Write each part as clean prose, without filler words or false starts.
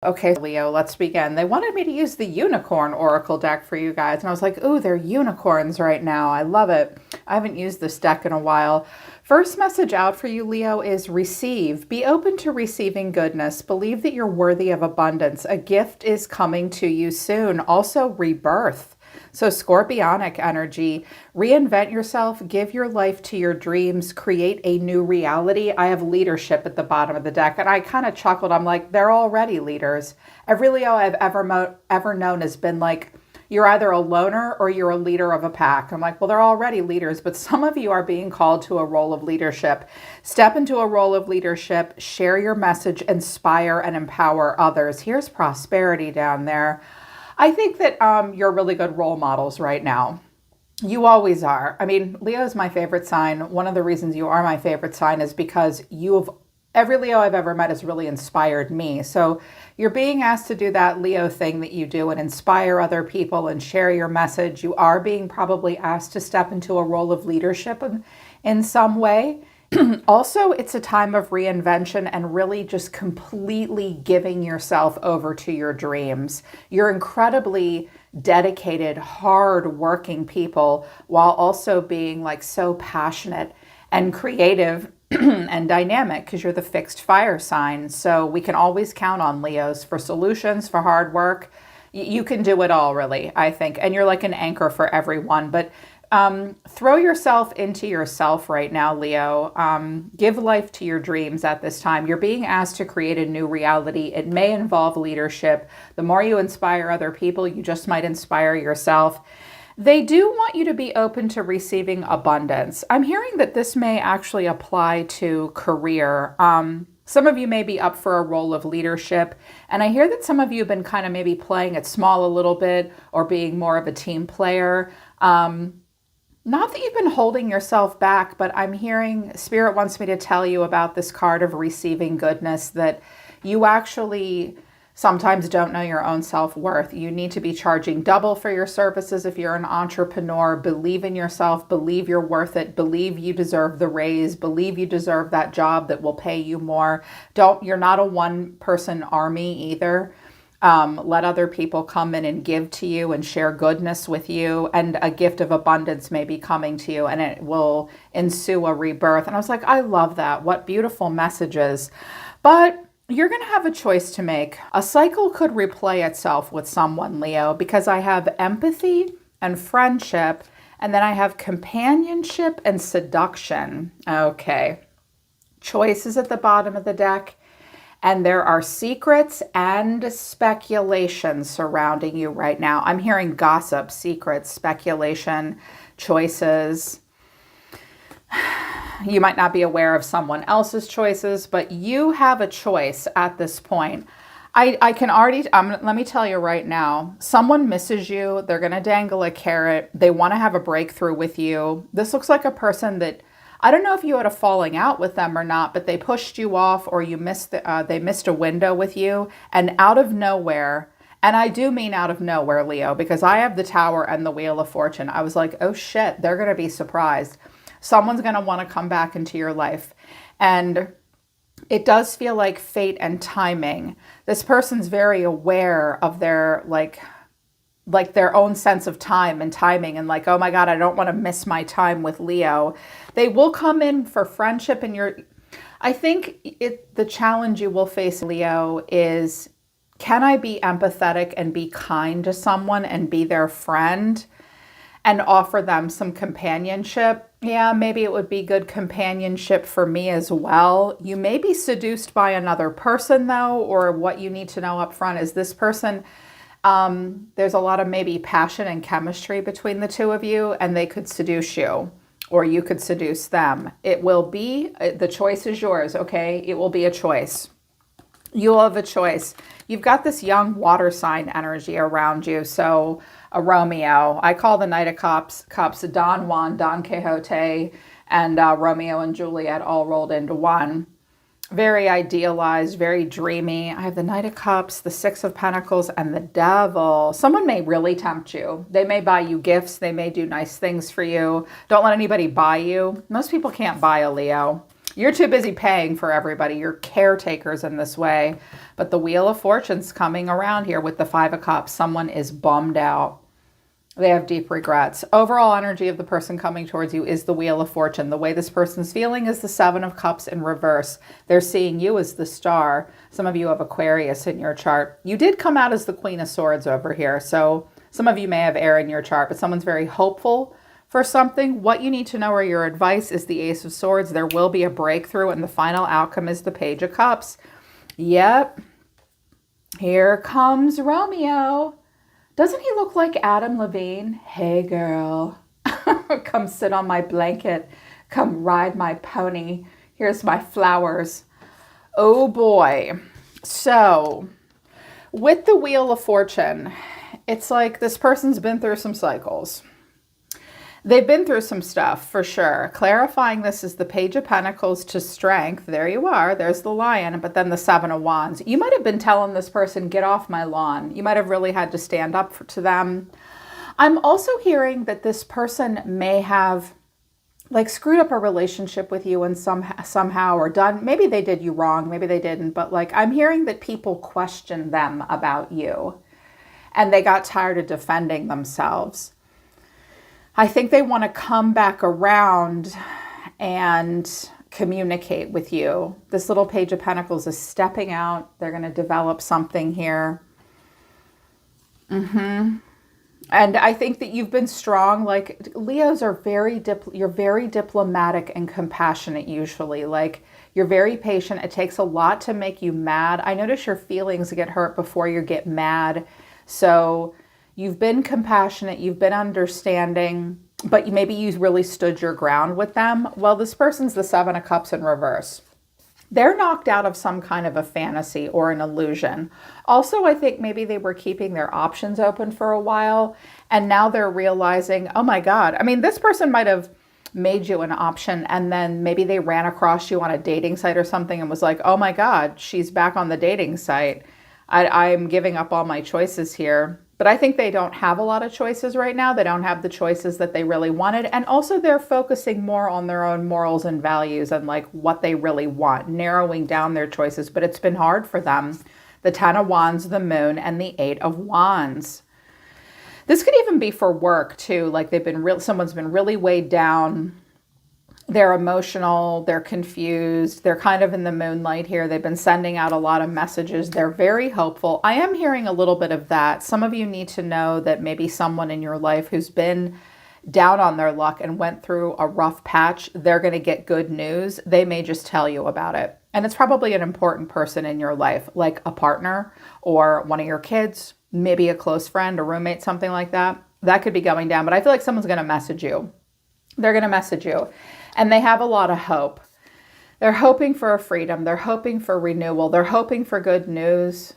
Okay, Leo, let's begin. They wanted me to use the unicorn oracle deck for you guys, and I was like, ooh, they're unicorns right now. I love it. I haven't used this deck in a while. First message out for you, Leo, is receive. Be open to receiving goodness. Believe that you're worthy of abundance. A gift is coming to you soon. Also, rebirth. So, scorpionic energy, reinvent yourself, give your life to your dreams, create a new reality. I have leadership at the bottom of the deck, and I kind of chuckled. I'm like, they're already leaders. Every Leo I've ever known has been like, you're either a loner or you're a leader of a pack. I'm like, well, they're already leaders, but some of you are being called to a role of leadership. Step into a role of leadership, share your message, inspire and empower others. Here's prosperity down there. I think that you're really good role models right now. You always are. I mean, Leo is my favorite sign. One of the reasons you are my favorite sign is because every Leo I've ever met has really inspired me. So you're being asked to do that Leo thing that you do and inspire other people and share your message. You are being probably asked to step into a role of leadership in some way. Also, it's a time of reinvention and really just completely giving yourself over to your dreams. You're incredibly dedicated, hard-working people while also being like so passionate and creative and dynamic because you're the fixed fire sign. So we can always count on Leos for solutions, for hard work. You can do it all, really, I think. And you're like an anchor for everyone. But throw yourself into yourself right now, Leo. Give life to your dreams at this time. You're being asked to create a new reality. It may involve leadership. The more you inspire other people, you just might inspire yourself. They do want you to be open to receiving abundance. I'm hearing that this may actually apply to career. Some of you may be up for a role of leadership. And I hear that some of you have been kind of maybe playing it small a little bit or being more of a team player. Not that you've been holding yourself back, but I'm hearing Spirit wants me to tell you about this card of receiving goodness, that you actually sometimes don't know your own self-worth. You need to be charging double for your services if you're an entrepreneur. Believe in yourself, believe you're worth it, believe you deserve the raise, believe you deserve that job that will pay you more. You're not a one-person army either. Let other people come in and give to you and share goodness with you, and a gift of abundance may be coming to you and it will ensue a rebirth. And I was like, I love that. What beautiful messages. But you're going to have a choice to make. A cycle could replay itself with someone, Leo, because I have empathy and friendship, and then I have companionship and seduction. Okay. Choices at the bottom of the deck. And there are secrets and speculation surrounding you right now. I'm hearing gossip, secrets, speculation, choices. You might not be aware of someone else's choices, but you have a choice at this point. I can already, let me tell you right now, someone misses you. They're going to dangle a carrot. They want to have a breakthrough with you. This looks like a person that, I don't know if you had a falling out with them or not, but they pushed you off or they missed a window with you, and out of nowhere, and I do mean out of nowhere, Leo, because I have the Tower and the Wheel of Fortune. I was like, oh shit, they're going to be surprised. Someone's going to want to come back into your life. And it does feel like fate and timing. This person's very aware of their like their own sense of time and timing, and like, oh my God, I don't want to miss my time with Leo. They will come in for friendship, and I think the challenge you will face, Leo, is, can I be empathetic and be kind to someone and be their friend and offer them some companionship? Yeah, maybe it would be good companionship for me as well. You may be seduced by another person though, or what you need to know up front is this person, there's a lot of maybe passion and chemistry between the two of you, and they could seduce you or you could seduce them. It will be, the choice is yours, okay? It will be a choice. You'll have a choice. You've got this young water sign energy around you. So a Romeo, I call the Knight of Cups Don Juan, Don Quixote, and Romeo and Juliet all rolled into one. Very idealized, very dreamy. I have the Knight of Cups, the Six of Pentacles, and the Devil. Someone may really tempt you. They may buy you gifts. They may do nice things for you. Don't let anybody buy you. Most people can't buy a Leo. You're too busy paying for everybody. You're caretakers in this way. But the Wheel of Fortune's coming around here with the Five of Cups. Someone is bummed out. They have deep regrets. Overall energy of the person coming towards you is the Wheel of Fortune. The way this person's feeling is the Seven of Cups in reverse. They're seeing you as the star. Some of you have Aquarius in your chart. You did come out as the Queen of Swords over here. So some of you may have air in your chart, but someone's very hopeful for something. What you need to know or your advice is the Ace of Swords. There will be a breakthrough, and the final outcome is the Page of Cups. Yep. Here comes Romeo. Doesn't he look like Adam Levine? Hey, girl. Come sit on my blanket. Come ride my pony. Here's my flowers. Oh, boy. So, with the Wheel of Fortune, it's like this person's been through some cycles. They've been through some stuff, for sure. Clarifying this is the Page of Pentacles to Strength. There you are. There's the Lion, but then the Seven of Wands. You might have been telling this person, get off my lawn. You might have really had to stand up to them. I'm also hearing that this person may have like screwed up a relationship with you and somehow or done, maybe they did you wrong, maybe they didn't, but like I'm hearing that people question them about you and they got tired of defending themselves. I think they want to come back around and communicate with you. This little Page of Pentacles is stepping out. They're going to develop something here. And I think that you've been strong. Like Leos are you're very diplomatic and compassionate usually. Like you're very patient. It takes a lot to make you mad. I notice your feelings get hurt before you get mad. So you've been compassionate, you've been understanding, but maybe you really stood your ground with them. Well, this person's the Seven of Cups in reverse. They're knocked out of some kind of a fantasy or an illusion. Also, I think maybe they were keeping their options open for a while, and now they're realizing, oh my God. I mean, this person might have made you an option, and then maybe they ran across you on a dating site or something and was like, oh my God, she's back on the dating site. I'm giving up all my choices here. But I think they don't have a lot of choices right now. They don't have the choices that they really wanted. And also they're focusing more on their own morals and values and like what they really want, narrowing down their choices. But it's been hard for them. The Ten of Wands, the Moon, and the Eight of Wands. This could even be for work too. Like someone's been really weighed down. They're emotional, they're confused, they're kind of in the moonlight here. They've been sending out a lot of messages. They're very hopeful. I am hearing a little bit of that. Some of you need to know that maybe someone in your life who's been down on their luck and went through a rough patch, they're going to get good news. They may just tell you about it. And it's probably an important person in your life, like a partner or one of your kids, maybe a close friend, a roommate, something like that. That could be going down. But I feel like someone's going to message you. They're going to message you. And they have a lot of hope. They're hoping for a freedom. They're hoping for renewal. They're hoping for good news.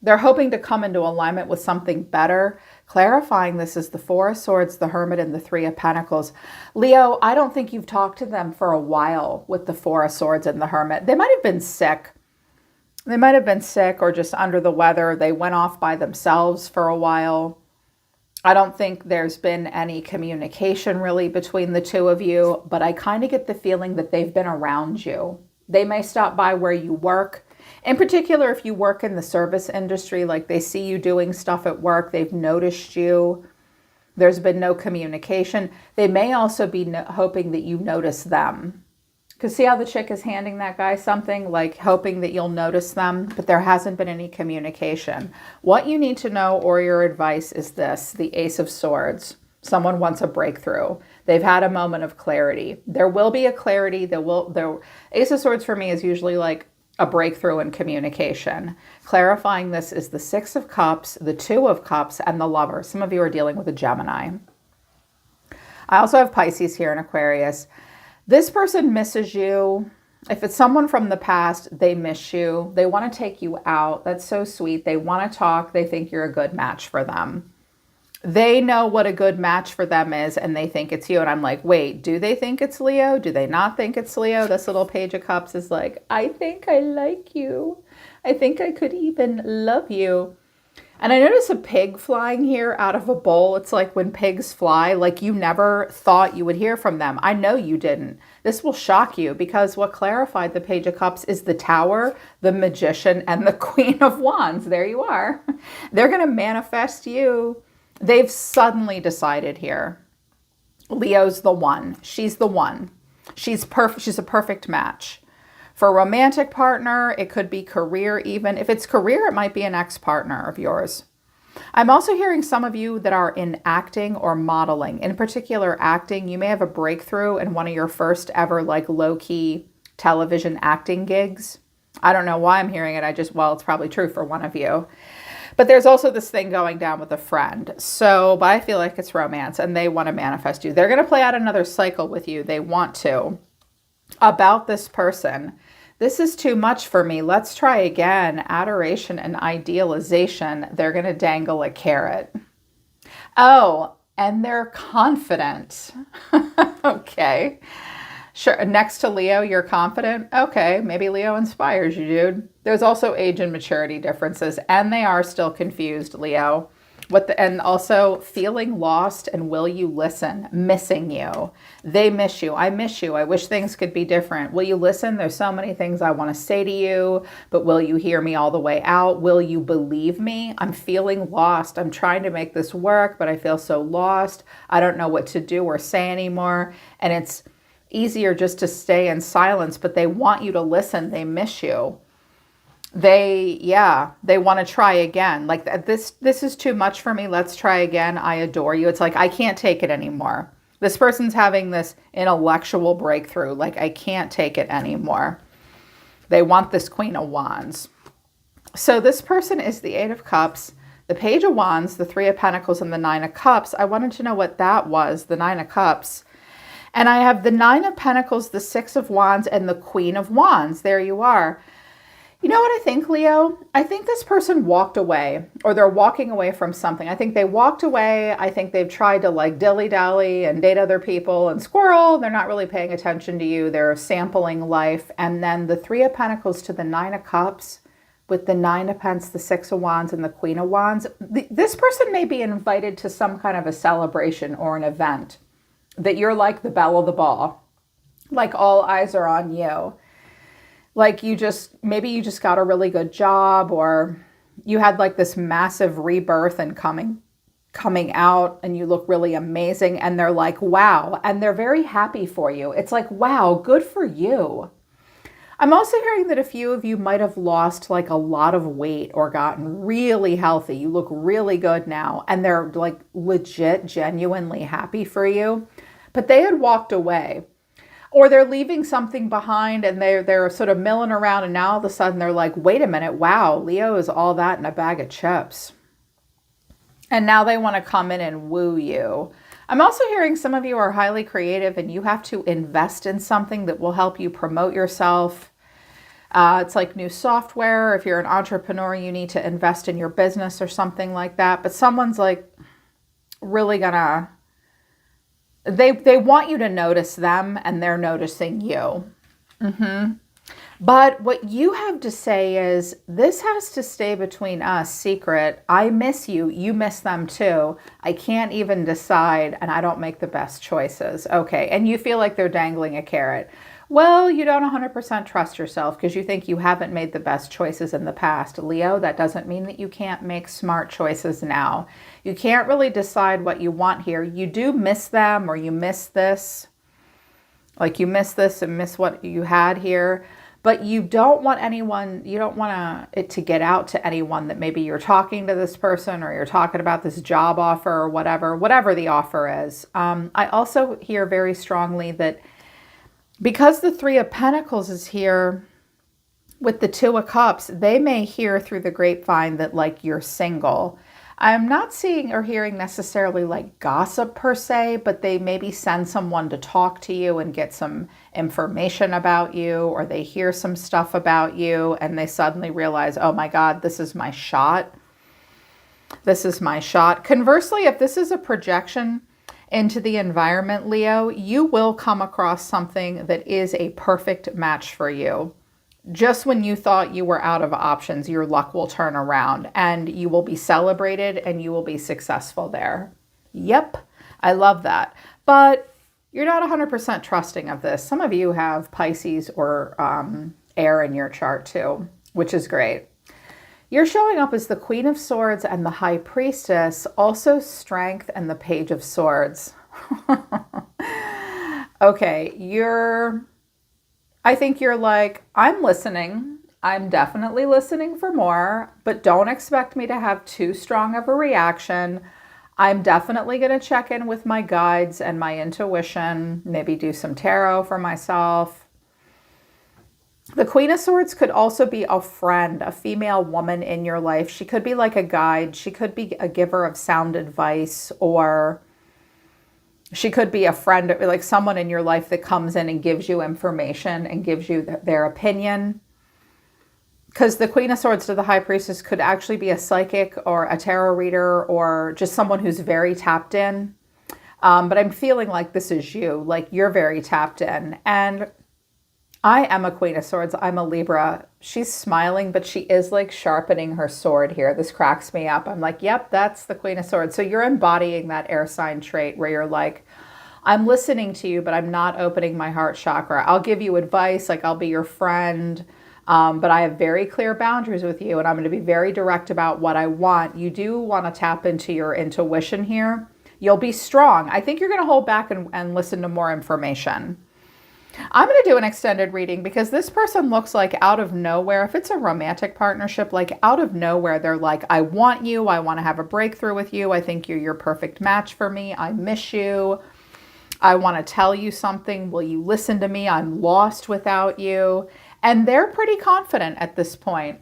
They're hoping to come into alignment with something better. Clarifying this is the Four of Swords, the Hermit, and the Three of Pentacles. Leo, I don't think you've talked to them for a while with the Four of Swords and the Hermit. They might have been sick. They might have been sick or just under the weather. They went off by themselves for a while. I don't think there's been any communication really between the two of you, but I kind of get the feeling that they've been around you. They may stop by where you work. In particular, if you work in the service industry, like they see you doing stuff at work, they've noticed you. There's been no communication. They may also be hoping that you notice them. Because see how the chick is handing that guy something, like hoping that you'll notice them, but there hasn't been any communication. What you need to know or your advice is this, the Ace of Swords. Someone wants a breakthrough. They've had a moment of clarity. There will be a clarity. Ace of Swords for me is usually like a breakthrough in communication. Clarifying this is the Six of Cups, the Two of Cups, and the Lover. Some of you are dealing with a Gemini. I also have Pisces here in Aquarius. This person misses you. If it's someone from the past, they miss you. They want to take you out. That's so sweet. They want to talk. They think you're a good match for them. They know what a good match for them is, and they think it's you. And I'm like, wait, do they think it's Leo? Do they not think it's Leo? This little Page of Cups is like, I think I like you. I think I could even love you. And I notice a pig flying here out of a bowl. It's like when pigs fly, like you never thought you would hear from them. I know you didn't. This will shock you because what clarified the Page of Cups is the Tower, the Magician, and the Queen of Wands. There you are. They're going to manifest you. They've suddenly decided here. Leo's the one. She's the one. She's perfect. She's a perfect match. For a romantic partner, it could be career even. If it's career, it might be an ex-partner of yours. I'm also hearing some of you that are in acting or modeling. In particular, acting, you may have a breakthrough in one of your first ever like low-key television acting gigs. I don't know why I'm hearing it. Well, it's probably true for one of you. But there's also this thing going down with a friend. So, but I feel like it's romance and they want to manifest you. They're going to play out another cycle with you. They want to. About this person. This is too much for me. Let's try again. Adoration and idealization. They're going to dangle a carrot. Oh, and they're confident. Okay. Sure. Next to Leo, you're confident. Okay. Maybe Leo inspires you, dude. There's also age and maturity differences, and they are still confused, Leo. And also feeling lost and will you listen, missing you. They miss you. I miss you. I wish things could be different. Will you listen? There's so many things I want to say to you, but will you hear me all the way out? Will you believe me? I'm feeling lost. I'm trying to make this work, but I feel so lost. I don't know what to do or say anymore. And it's easier just to stay in silence, but they want you to listen. They miss you. They want to try again. Like this is too much for me. Let's try again. I adore you. It's like, I can't take it anymore. This person's having this intellectual breakthrough. Like, I can't take it anymore. They want this Queen of Wands. So this person is the Eight of Cups, the Page of Wands, the Three of Pentacles, and the Nine of Cups. I wanted to know what that was, the Nine of Cups. And I have the Nine of Pentacles, the Six of Wands, and the Queen of Wands. There you are. You know what I think, Leo? I think this person walked away, or they're walking away from something. I think they walked away. I think they've tried to like dilly-dally and date other people and squirrel. They're not really paying attention to you. They're sampling life. And then the Three of Pentacles to the Nine of Cups with the Nine of Pentacles, the Six of Wands, and the Queen of Wands. This person may be invited to some kind of a celebration or an event that you're like the belle of the ball. Like all eyes are on you. Like maybe you just got a really good job, or you had like this massive rebirth and coming out, and you look really amazing, and they're like, wow. And they're very happy for you. It's like, wow, good for you. I'm also hearing that a few of you might have lost like a lot of weight or gotten really healthy. You look really good now, and they're like legit, genuinely happy for you, but they had walked away. Or they're leaving something behind and they're sort of milling around, and now all of a sudden they're like, wait a minute, wow, Leo is all that in a bag of chips. And now they want to come in and woo you. I'm also hearing some of you are highly creative and you have to invest in something that will help you promote yourself. It's like new software. If you're an entrepreneur, you need to invest in your business or something like that. But someone's like really gonna... They want you to notice them, and they're noticing you. But what you have to say is, this has to stay between us, secret. I miss you. You miss them too. I can't even decide, and I don't make the best choices. Okay, and you feel like they're dangling a carrot. Well, you don't 100% trust yourself because you think you haven't made the best choices in the past. Leo, that doesn't mean that you can't make smart choices now. You can't really decide what you want here. You do miss them, or you miss this. Like you miss this and miss what you had here. But you don't want it to get out to anyone that maybe you're talking to this person, or you're talking about this job offer, or whatever the offer is. I also hear very strongly that because the Three of Pentacles is here with the Two of Cups, they may hear through the grapevine that like you're single. I'm not seeing or hearing necessarily like gossip per se, but they maybe send someone to talk to you and get some information about you, or they hear some stuff about you and they suddenly realize, oh my God, this is my shot. This is my shot. Conversely, if this is a projection into the environment, Leo, you will come across something that is a perfect match for you. just when you thought you were out of options, your luck will turn around and you will be celebrated and you will be successful there. Yep, I love that. But you're not 100% trusting of this. Some of you have Pisces or air in your chart too, which is great. You're showing up as the Queen of Swords and the High Priestess, also Strength and the Page of Swords. Okay, I think you're like, I'm listening. I'm definitely listening for more, but don't expect me to have too strong of a reaction. I'm definitely going to check in with my guides and my intuition, maybe do some tarot for myself. The Queen of Swords could also be a friend, a female woman in your life. She could be like a guide. She could be a giver of sound advice, or she could be a friend, like someone in your life that comes in and gives you information and gives you their opinion. Because the Queen of Swords to the High Priestess could actually be a psychic or a tarot reader or just someone who's very tapped in. But I'm feeling like this is you, like you're very tapped in. And I am a Queen of Swords. I'm a Libra. She's smiling, but she is like sharpening her sword here. This cracks me up. I'm like, yep, that's the Queen of Swords. So you're embodying that air sign trait where you're like, I'm listening to you, but I'm not opening my heart chakra. I'll give you advice, like I'll be your friend, but I have very clear boundaries with you, and I'm going to be very direct about what I want. You do want to tap into your intuition here. You'll be strong. I think you're going to hold back and listen to more information. I'm going to do an extended reading because this person looks like out of nowhere. If it's a romantic partnership, like out of nowhere, they're like, I want you. I want to have a breakthrough with you. I think you're your perfect match for me. I miss you. I want to tell you something. Will you listen to me? I'm lost without you. And they're pretty confident at this point,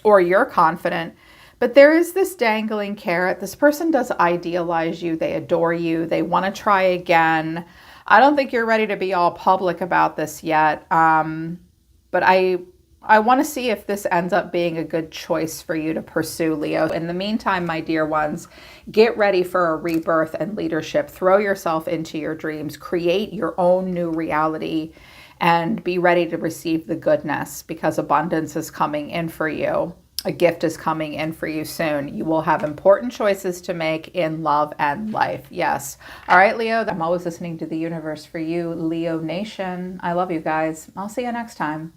or you're confident. But there is this dangling carrot. This person does idealize you. They adore you. They want to try again. I don't think you're ready to be all public about this yet, but I want to see if this ends up being a good choice for you to pursue, Leo. In the meantime, my dear ones, get ready for a rebirth and leadership. Throw yourself into your dreams. Create your own new reality and be ready to receive the goodness because abundance is coming in for you. A gift is coming in for you soon. You will have important choices to make in love and life. Yes. All right, Leo, I'm always listening to the universe for you, Leo Nation. I love you guys. I'll see you next time.